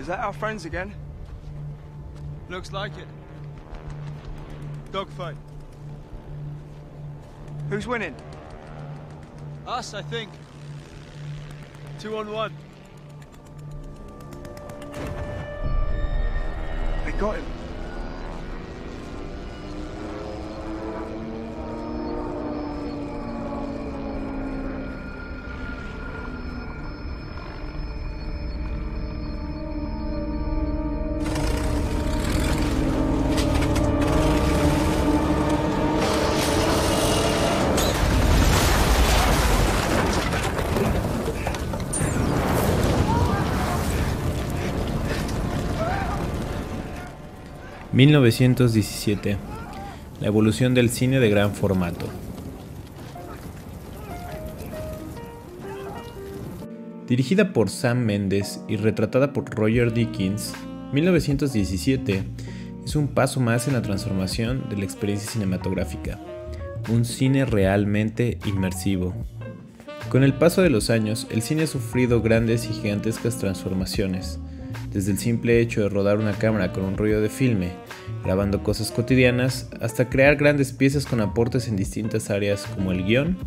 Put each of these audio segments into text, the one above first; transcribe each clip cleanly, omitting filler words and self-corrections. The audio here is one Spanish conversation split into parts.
Is that our friends again? Looks like it. Dogfight. Who's winning? Us, I think. 2-on-1. They got him. ...1917... la evolución del cine de gran formato. Dirigida por Sam Mendes y retratada por Roger Deakins, 1917 es un paso más en la transformación de la experiencia cinematográfica, un cine realmente inmersivo. Con el paso de los años, el cine ha sufrido grandes y gigantescas transformaciones, desde el simple hecho de rodar una cámara con un rollo de filme, grabando cosas cotidianas, hasta crear grandes piezas con aportes en distintas áreas como el guión,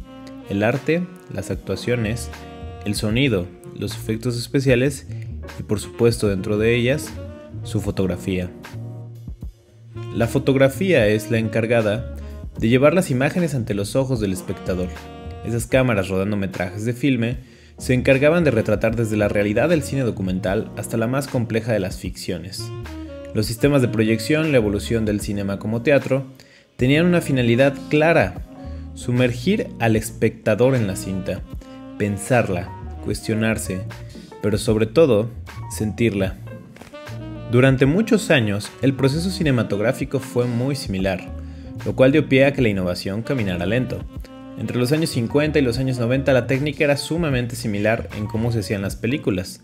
el arte, las actuaciones, el sonido, los efectos especiales y, por supuesto, dentro de ellas, su fotografía. La fotografía es la encargada de llevar las imágenes ante los ojos del espectador. Esas cámaras rodando metrajes de filme se encargaban de retratar desde la realidad del cine documental hasta la más compleja de las ficciones. Los sistemas de proyección, la evolución del cinema como teatro, tenían una finalidad clara: sumergir al espectador en la cinta, pensarla, cuestionarse, pero sobre todo, sentirla. Durante muchos años, el proceso cinematográfico fue muy similar, lo cual dio pie a que la innovación caminara lento. Entre los años 50 y los años 90 la técnica era sumamente similar en cómo se hacían las películas.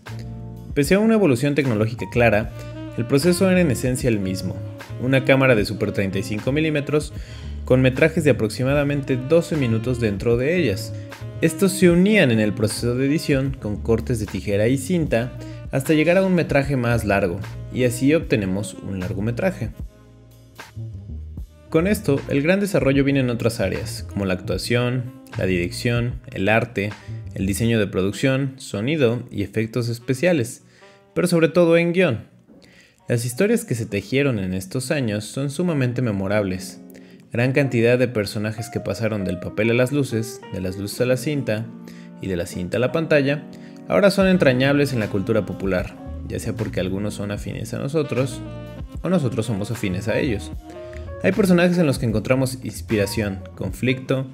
Pese a una evolución tecnológica clara, el proceso era en esencia el mismo: una cámara de Super 35 mm con metrajes de aproximadamente 12 minutos dentro de ellas. Estos se unían en el proceso de edición con cortes de tijera y cinta hasta llegar a un metraje más largo, y así obtenemos un largometraje. Con esto, el gran desarrollo viene en otras áreas, como la actuación, la dirección, el arte, el diseño de producción, sonido y efectos especiales, pero sobre todo en guión. Las historias que se tejieron en estos años son sumamente memorables. Gran cantidad de personajes que pasaron del papel a las luces, de las luces a la cinta y de la cinta a la pantalla, ahora son entrañables en la cultura popular, ya sea porque algunos son afines a nosotros o nosotros somos afines a ellos. Hay personajes en los que encontramos inspiración, conflicto,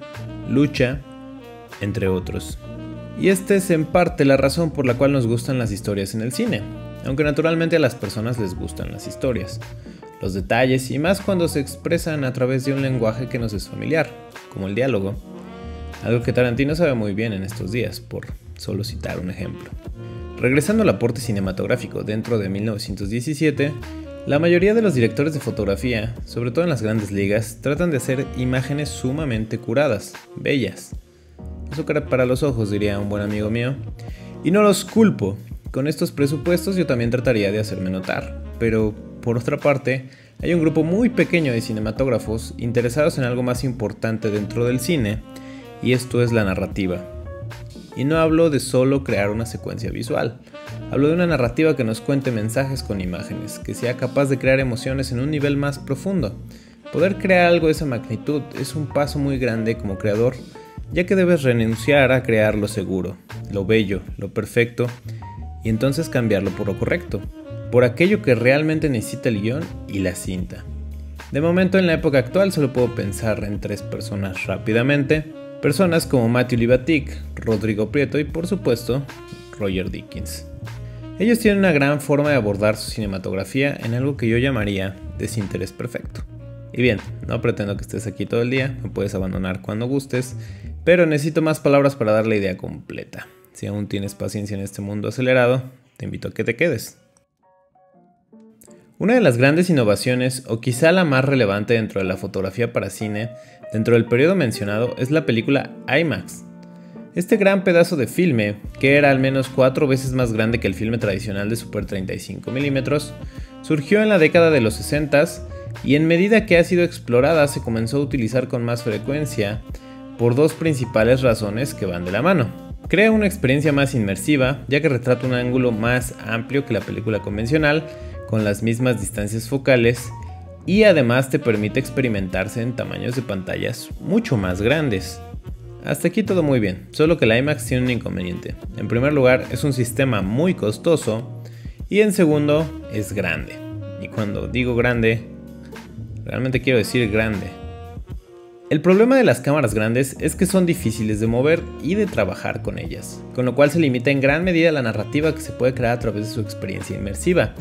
lucha, entre otros. Y esta es en parte la razón por la cual nos gustan las historias en el cine, aunque naturalmente a las personas les gustan las historias, los detalles y más cuando se expresan a través de un lenguaje que nos es familiar, como el diálogo, algo que Tarantino sabe muy bien en estos días, por solo citar un ejemplo. Regresando al aporte cinematográfico dentro de 1917, la mayoría de los directores de fotografía, sobre todo en las grandes ligas, tratan de hacer imágenes sumamente curadas, bellas. Azúcar para los ojos, diría un buen amigo mío. Y no los culpo. Con estos presupuestos yo también trataría de hacerme notar. Pero, por otra parte, hay un grupo muy pequeño de cinematógrafos interesados en algo más importante dentro del cine, y esto es la narrativa. Y no hablo de solo crear una secuencia visual. Hablo de una narrativa que nos cuente mensajes con imágenes, que sea capaz de crear emociones en un nivel más profundo. Poder crear algo de esa magnitud es un paso muy grande como creador, ya que debes renunciar a crear lo seguro, lo bello, lo perfecto, y entonces cambiarlo por lo correcto, por aquello que realmente necesita el guión y la cinta. De momento, en la época actual solo puedo pensar en 3 personas rápidamente. Personas como Matthew Libatic, Rodrigo Prieto y, por supuesto, Roger Deakins. Ellos tienen una gran forma de abordar su cinematografía en algo que yo llamaría desinterés perfecto. Y bien, no pretendo que estés aquí todo el día, me puedes abandonar cuando gustes, pero necesito más palabras para dar la idea completa. Si aún tienes paciencia en este mundo acelerado, te invito a que te quedes. Una de las grandes innovaciones, o quizá la más relevante dentro de la fotografía para cine, dentro del periodo mencionado, es la película IMAX. Este gran pedazo de filme, que era al menos 4 veces más grande que el filme tradicional de Super 35 mm, surgió en la década de los 60s y en medida que ha sido explorada se comenzó a utilizar con más frecuencia por dos principales razones que van de la mano. Crea una experiencia más inmersiva, ya que retrata un ángulo más amplio que la película convencional, con las mismas distancias focales, y además te permite experimentarse en tamaños de pantallas mucho más grandes. Hasta aquí todo muy bien, solo que la IMAX tiene un inconveniente. En primer lugar, es un sistema muy costoso, y en segundo, es grande. Y cuando digo grande, realmente quiero decir grande. El problema de las cámaras grandes es que son difíciles de mover y de trabajar con ellas, con lo cual se limita en gran medida la narrativa que se puede crear a través de su experiencia inmersiva,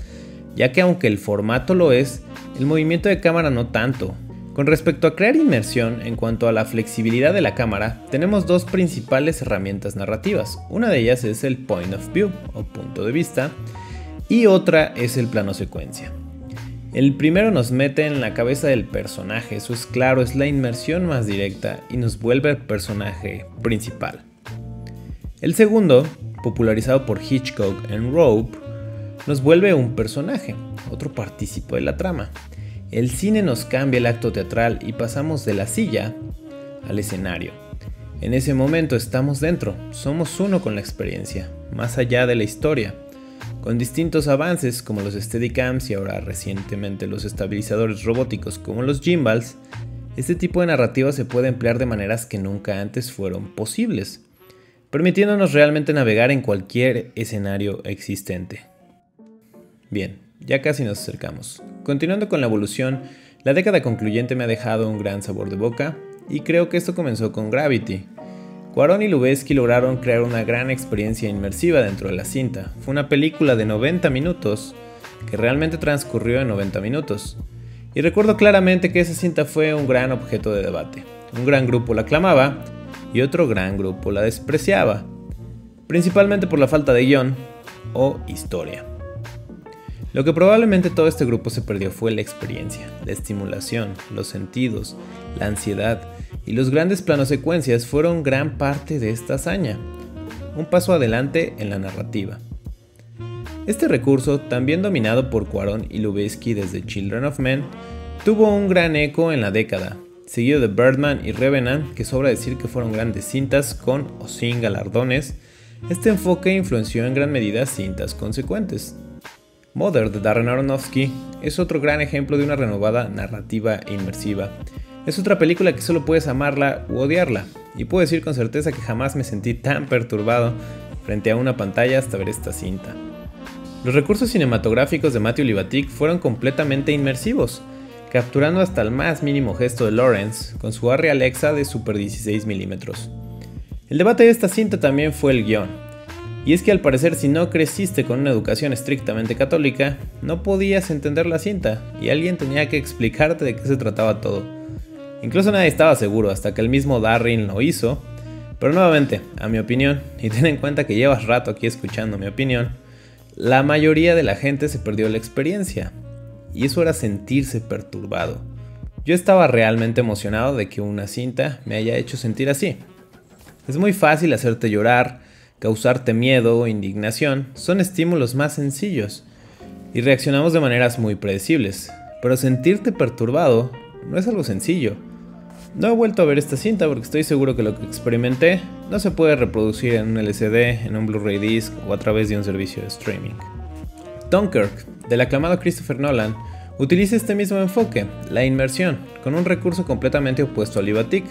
ya que aunque el formato lo es, el movimiento de cámara no tanto. Con respecto a crear inmersión en cuanto a la flexibilidad de la cámara, tenemos dos principales herramientas narrativas. Una de ellas es el point of view o punto de vista y otra es el plano secuencia. El primero nos mete en la cabeza del personaje, eso es claro, es la inmersión más directa y nos vuelve al personaje principal. El segundo, popularizado por Hitchcock en Rope, nos vuelve un personaje, otro partícipe de la trama. El cine nos cambia el acto teatral y pasamos de la silla al escenario. En ese momento estamos dentro, somos uno con la experiencia, más allá de la historia. Con distintos avances como los Steadicams y ahora recientemente los estabilizadores robóticos como los gimbals, este tipo de narrativa se puede emplear de maneras que nunca antes fueron posibles, permitiéndonos realmente navegar en cualquier escenario existente. Bien, ya casi nos acercamos. Continuando con la evolución, la década concluyente me ha dejado un gran sabor de boca y creo que esto comenzó con Gravity. Cuarón y Lubezki lograron crear una gran experiencia inmersiva dentro de la cinta. Fue una película de 90 minutos que realmente transcurrió en 90 minutos. Y recuerdo claramente que esa cinta fue un gran objeto de debate. Un gran grupo la aclamaba y otro gran grupo la despreciaba, principalmente por la falta de guión o historia. Lo que probablemente todo este grupo se perdió fue la experiencia, la estimulación, los sentidos, la ansiedad y los grandes planos secuencias fueron gran parte de esta hazaña, un paso adelante en la narrativa. Este recurso, también dominado por Cuarón y Lubezki desde Children of Men, tuvo un gran eco en la década, seguido de Birdman y Revenant, que sobra decir que fueron grandes cintas con o sin galardones. Este enfoque influenció en gran medida cintas consecuentes. Mother de Darren Aronofsky es otro gran ejemplo de una renovada narrativa inmersiva. Es otra película que solo puedes amarla u odiarla, y puedo decir con certeza que jamás me sentí tan perturbado frente a una pantalla hasta ver esta cinta. Los recursos cinematográficos de Matthew Libatic fueron completamente inmersivos, capturando hasta el más mínimo gesto de Lawrence con su Arri Alexa de Super 16 mm. El debate de esta cinta también fue el guión. Y es que al parecer si no creciste con una educación estrictamente católica, no podías entender la cinta y alguien tenía que explicarte de qué se trataba todo. Incluso nadie estaba seguro hasta que el mismo Darren lo hizo, pero nuevamente, a mi opinión, y ten en cuenta que llevas rato aquí escuchando mi opinión, la mayoría de la gente se perdió la experiencia, y eso era sentirse perturbado. Yo estaba realmente emocionado de que una cinta me haya hecho sentir así. Es muy fácil hacerte llorar, causarte miedo o indignación, son estímulos más sencillos y reaccionamos de maneras muy predecibles, pero sentirte perturbado no es algo sencillo. No he vuelto a ver esta cinta porque estoy seguro que lo que experimenté no se puede reproducir en un LCD, en un Blu-ray disc o a través de un servicio de streaming. Dunkirk, del aclamado Christopher Nolan, utiliza este mismo enfoque, la inmersión, con un recurso completamente opuesto a Libatic.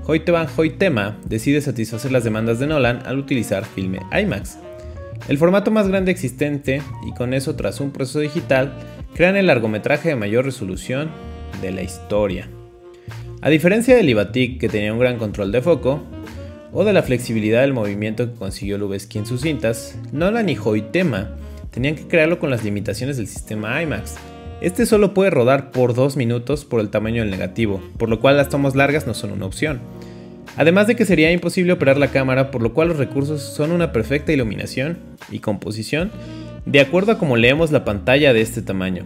Hoytema decide satisfacer las demandas de Nolan al utilizar filme IMAX, el formato más grande existente, y con eso tras un proceso digital crean el largometraje de mayor resolución de la historia. A diferencia de Libatic, que tenía un gran control de foco, o de la flexibilidad del movimiento que consiguió Lubezki en sus cintas, Nolan y Hoytema tenían que crearlo con las limitaciones del sistema IMAX. Este solo puede rodar por 2 minutos por el tamaño del negativo, por lo cual las tomas largas no son una opción. Además de que sería imposible operar la cámara, por lo cual los recursos son una perfecta iluminación y composición de acuerdo a cómo leemos la pantalla de este tamaño.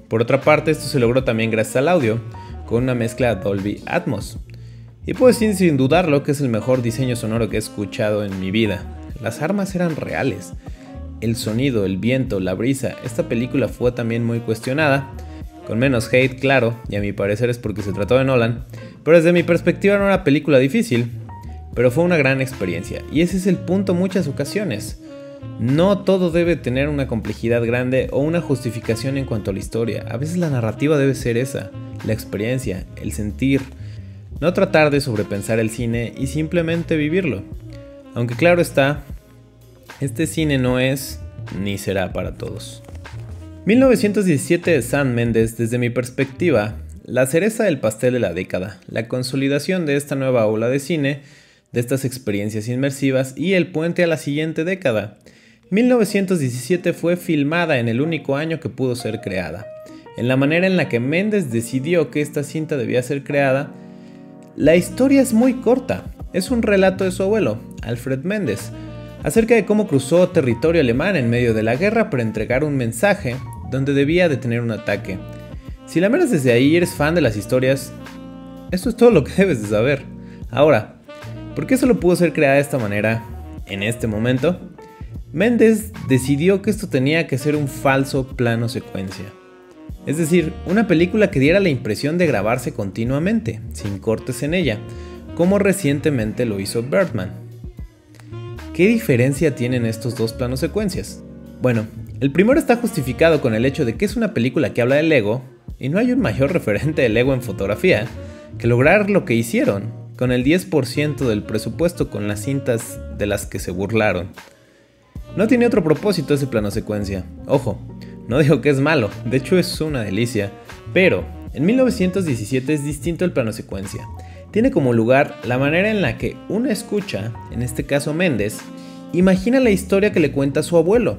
Por otra parte, esto se logró también gracias al audio, con una mezcla Dolby Atmos. Y puedo decir sin dudarlo que es el mejor diseño sonoro que he escuchado en mi vida. Las armas eran reales. El sonido, el viento, la brisa. Esta película fue también muy cuestionada. Con menos hate, claro, y a mi parecer es porque se trató de Nolan. Pero desde mi perspectiva era una película difícil. Pero fue una gran experiencia. Y ese es el punto en muchas ocasiones. No todo debe tener una complejidad grande o una justificación en cuanto a la historia. A veces la narrativa debe ser esa. La experiencia, el sentir. No tratar de sobrepensar el cine y simplemente vivirlo. Aunque claro está, este cine no es ni será para todos. 1917 de Sam Mendes, desde mi perspectiva, la cereza del pastel de la década, la consolidación de esta nueva ola de cine, de estas experiencias inmersivas y el puente a la siguiente década. 1917 fue filmada en el único año que pudo ser creada. En la manera en la que Mendes decidió que esta cinta debía ser creada, la historia es muy corta. Es un relato de su abuelo, Alfred Mendes, acerca de cómo cruzó territorio alemán en medio de la guerra para entregar un mensaje donde debía detener un ataque. Si la miras desde ahí y eres fan de las historias, esto es todo lo que debes de saber. Ahora, ¿por qué solo pudo ser creada de esta manera en este momento? Mendes decidió que esto tenía que ser un falso plano secuencia. Es decir, una película que diera la impresión de grabarse continuamente, sin cortes en ella, como recientemente lo hizo Birdman. ¿Qué diferencia tienen estos dos planos secuencias? Bueno, el primero está justificado con el hecho de que es una película que habla del ego, y no hay un mayor referente del ego en fotografía que lograr lo que hicieron, con el 10% del presupuesto con las cintas de las que se burlaron. No tiene otro propósito ese plano secuencia. Ojo, no digo que es malo, de hecho es una delicia, pero en 1917 es distinto el plano secuencia. Tiene como lugar la manera en la que uno escucha, en este caso Mendes, imagina la historia que le cuenta su abuelo.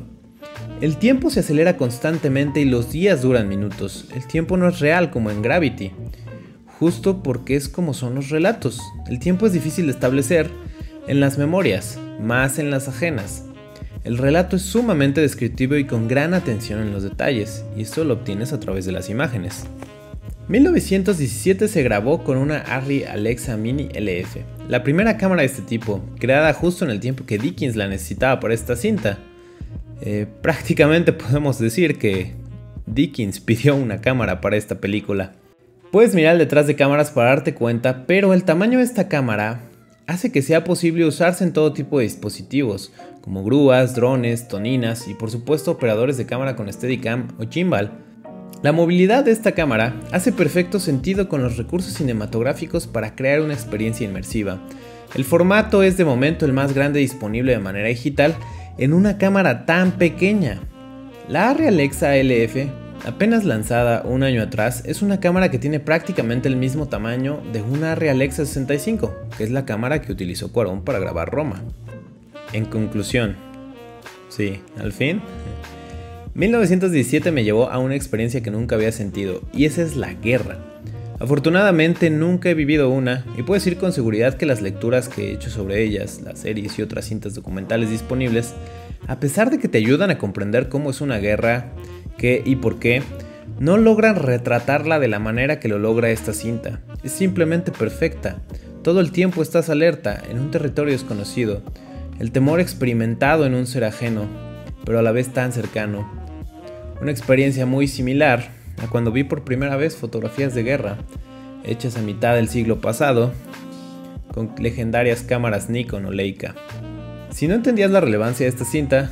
El tiempo se acelera constantemente y los días duran minutos. El tiempo no es real como en Gravity, justo porque es como son los relatos. El tiempo es difícil de establecer en las memorias, más en las ajenas. El relato es sumamente descriptivo y con gran atención en los detalles, y esto lo obtienes a través de las imágenes. 1917 se grabó con una Arri Alexa Mini LF, la primera cámara de este tipo, creada justo en el tiempo que Dickens la necesitaba para esta cinta. Prácticamente podemos decir que Dickens pidió una cámara para esta película. Puedes mirar el detrás de cámaras para darte cuenta, pero el tamaño de esta cámara hace que sea posible usarse en todo tipo de dispositivos, como grúas, drones, toninas y por supuesto operadores de cámara con Steadicam o gimbal. La movilidad de esta cámara hace perfecto sentido con los recursos cinematográficos para crear una experiencia inmersiva. El formato es de momento el más grande disponible de manera digital en una cámara tan pequeña. La Arri Alexa LF, apenas lanzada un año atrás, es una cámara que tiene prácticamente el mismo tamaño de una Arri Alexa 65, que es la cámara que utilizó Cuarón para grabar Roma. En conclusión, sí, al fin, 1917 me llevó a una experiencia que nunca había sentido, y esa es la guerra. Afortunadamente nunca he vivido una, y puedo decir con seguridad que las lecturas que he hecho sobre ellas, las series y otras cintas documentales disponibles, a pesar de que te ayudan a comprender cómo es una guerra, qué y por qué, no logran retratarla de la manera que lo logra esta cinta. Es simplemente perfecta. Todo el tiempo estás alerta, en un territorio desconocido, el temor experimentado en un ser ajeno, pero a la vez tan cercano. Una experiencia muy similar a cuando vi por primera vez fotografías de guerra, hechas a mitad del siglo pasado, con legendarias cámaras Nikon o Leica. Si no entendías la relevancia de esta cinta,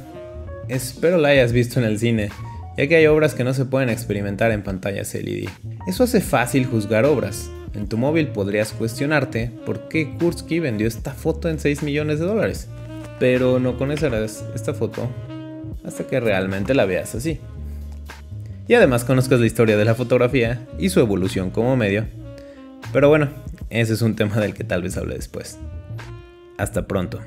espero la hayas visto en el cine, ya que hay obras que no se pueden experimentar en pantallas LED. Eso hace fácil juzgar obras. En tu móvil podrías cuestionarte por qué Kursky vendió esta foto en $6 millones, pero no conocerás esta foto hasta que realmente la veas así. Y además conozcas la historia de la fotografía y su evolución como medio. Pero bueno, ese es un tema del que tal vez hable después. Hasta pronto.